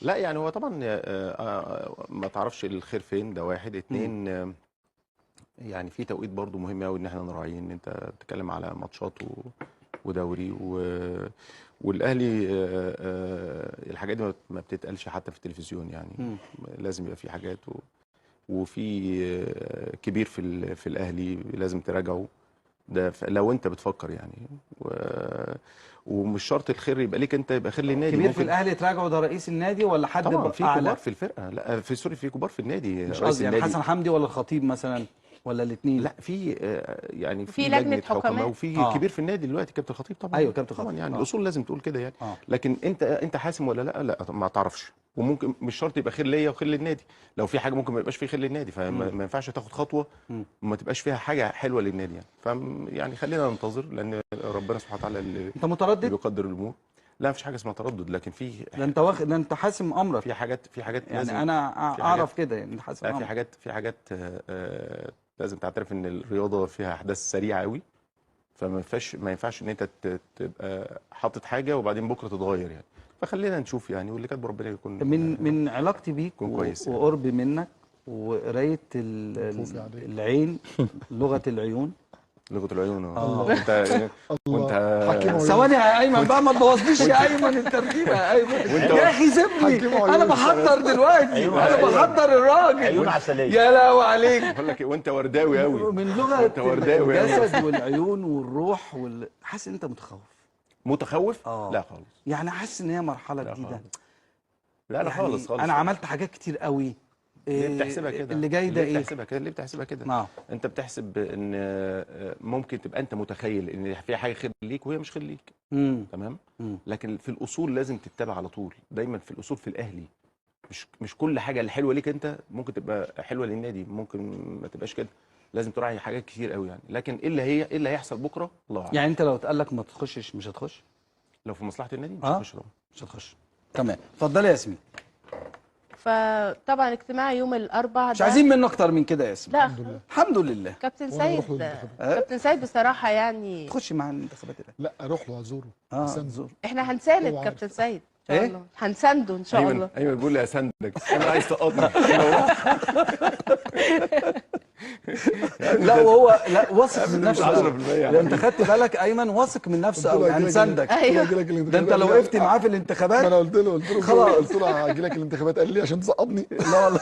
لا يعني هو طبعا ما تعرفش الخير فين، ده واحد. اتنين يعني في توقيت برضو مهم قوي ان احنا نراعيه، ان انت بتتكلم على ماتشات ودوري والاهلي الحاجات دي ما بتتقالش حتى في التلفزيون يعني. لازم يبقى في حاجات وفي كبير في الاهلي لازم تراجعه، ده لو انت بتفكر يعني ومش شرط الخير يبقى ليك انت، يبقى خير للنادي. كبير في ممكن الاهلي تراجعوا ده رئيس النادي ولا حد طبعا في اعلى؟ كبار في الفرقه، لا في سوري، في كبار في النادي، مش رئيس قصدي يعني النادي. حسن حمدي ولا الخطيب مثلا ولا الاثنين؟ لا في يعني في في لجنة لجنه حكماء، حكماء. وفي كبير في النادي دلوقتي كابتن الخطيب طبعا. ايوه كابتن طبعا خطيب. يعني الاصول لازم تقول كده يعني. اه لكن انت حاسم ولا لا؟ لا ما تعرفش، وممكن مش شرط يبقى خير ليا وخير للنادي. لو في حاجه ممكن ما يبقاش في خير للنادي، فما ينفعش تاخد خطوه وما تبقاش فيها حاجه حلوه للنادي يعني. يعني خلينا ننتظر، لان ربنا سبحانه وتعالى اللي انت متردد؟ بيقدر الامور. لا مفيش حاجه اسمها تردد، لكن ده انت حاسم امرك. في حاجات يعني لازم، انا في اعرف حاجات كده يعني انت حاسم لا امرك. في حاجات لازم تعترف ان الرياضه فيها احداث سريعه قوي، ما ينفعش ان انت تبقى حاطط حاجه وبعدين بكره تتغير يعني. فخلينا نشوف يعني، واللي كاتبه ربنا يكون من علاقتي بيك كويس يعني. وقربي منك وقرايه العين، لغه العيون. لغه العيون وانت ثواني يا ايمن بقى، ما تبوظليش يا ايمن الترتيب يا ايمن. يا اخي سيبني انا بحضر دلوقتي، انا بحضر الراجل. عيون عسليه. يا لهوي عليك. بقول لك وانت ورداوي قوي. من لغه وانت ورداوي قوي. الجسد والعيون والروح حاسس ان انت متخوف. متخوف؟ لا خالص. يعني حاسس ان هي مرحله جديده. لا يعني خالص. انا عملت حاجات كتير قوي. ليه بتحسبها كده؟ اللي جاي ده ايه؟ ليه بتحسبها كده؟ انت بتحسب ان ممكن تبقى انت متخيل ان في حاجه خير ليك وهي مش خير ليك. تمام؟ لكن في الاصول لازم تتبع على طول، دايما في الاصول في الاهلي مش كل حاجه اللي حلوه ليك انت ممكن تبقى حلوه للنادي، ممكن ما تبقاش كده. لازم تراعي حاجات كتير قوي يعني. لكن ايه اللي هيحصل بكره الله اعلم. يعني انت لو اتقال لك ما تخشش مش هتخش؟ لو في مصلحه النادي مش هتخش طبعا. مش هتخش. تمام. اتفضلي يا ياسمين. فطبعا اجتماع يوم الاربعاء مش عايزين منه اكتر من كده يا ياسمين. لا الحمد لله. كابتن سيد بصراحه يعني تخش مع الانتخابات. لا اروح له ازوره. زور. احنا هنساند كابتن سيد ان شاء الله، هنسانده ان شاء الله. ايوه بيقول لي اساندك، انا عايز تقاضني. لا وهو لا واثق من نفسه 10%. انت خدت بالك ايمن واثق من نفسه قوي، هنساندك. ده انت لو وقفت معاه في الانتخابات. ما انا قلت له خلاص، قلت له هاجي لك الانتخابات، قال لي عشان تسقطني. لا والله